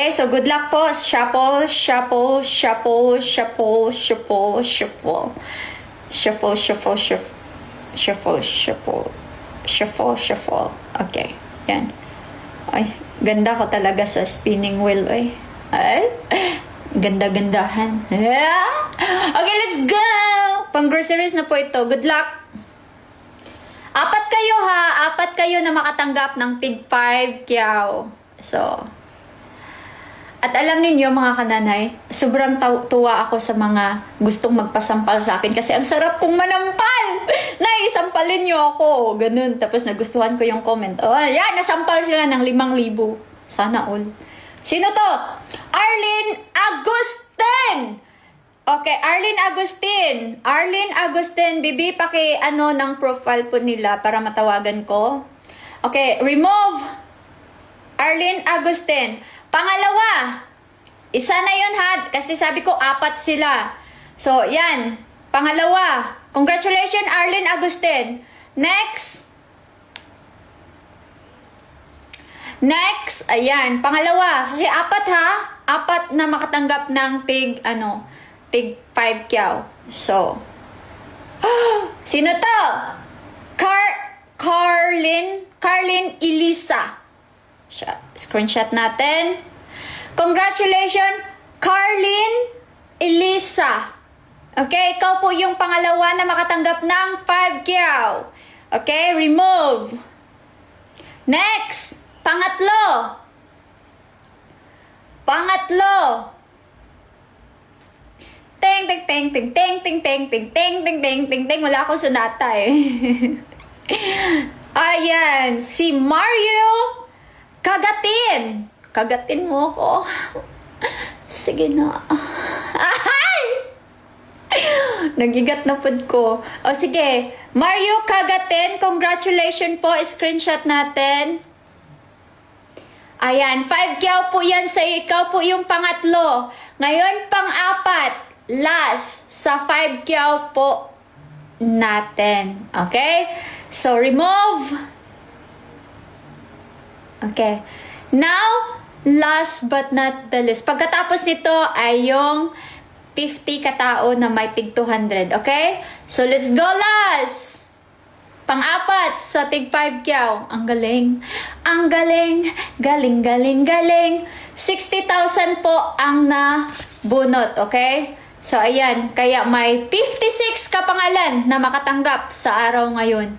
Okay, so good luck po. Shuffle, shuffle, shuffle, shuffle, shuffle, shuffle. Shuffle, shuffle, shuffle. Shuffle, shuffle. Shuffle, shuffle. Okay, yan. Ay, ganda ko talaga sa spinning wheel, eh. Ay, ganda-gandahan. Yeah. Okay, let's go! Pang groceries na po ito. Good luck! Apat kayo ha. Apat kayo na makatanggap ng tig 5 kyaw. So, at alam ninyo mga kananay, sobrang tuwa ako sa mga gustong magpasampal sa akin kasi ang sarap kong manampal! Naisampalin nyo ako! Ganun. Tapos nagustuhan ko yung comment. Oh, yan! Nasampal sila ng 5,000. Sana all. Sino to? Arlene Agustin! Okay, Arlene Agustin. Arlene Agustin, bibi, paki-ano ng profile po nila para matawagan ko. Okay, remove Arlene Agustin. Pangalawa, isa na yun ha, kasi sabi ko 4 sila. So, yan. Pangalawa, congratulations Arlene Agustin. Next. Next, ayan. Pangalawa, kasi 4 ha. 4 na makatanggap ng tig 5 kyaw. So, sino to? Carlin Elisa. Screenshot natin. Congratulations, Carlin Elisa. Okay, ikaw po yung pangalawa na makatanggap ng 5 kyaw. Okay, remove. Next, pangatlo. Ting ting ting ting ting ting ting ting ting ting ting ting ting. Wala akong sunata eh. Ayan, si Mario Kagatin. Kagatin mo ako. Sige na. Ay! Nagigat na pod ko. O sige, Mario Kagatin, congratulations po. Screenshot natin. Ayan, 5 kyaw po yan sa ikaw po yung pangatlo. Ngayon, pang-4. Last sa 5 kyaw po natin. Okay? So, remove. Okay. Now, last but not the least. Pagkatapos nito ay yung 50 katao na may tig 200. Okay? So, let's go last! Pang-4 sa tig 5 kyaw. Ang galing. Ang galing. Galing, galing, galing. 60,000 po ang nabunot. Okay? So, ayan. Kaya may 56 kapangalan na makatanggap sa araw ngayon.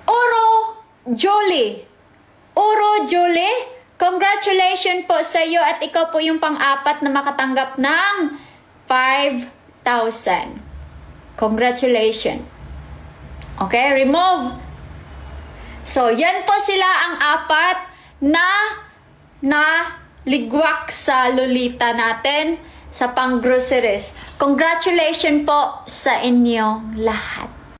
Uro Julie, congratulations po sa iyo at ikaw po yung pang-4 na makatanggap ng 5,000. Congratulations. Okay, remove. So, yan po sila ang 4 na ligwak sa Lolita natin sa pang-groceries. Congratulations po sa inyong lahat.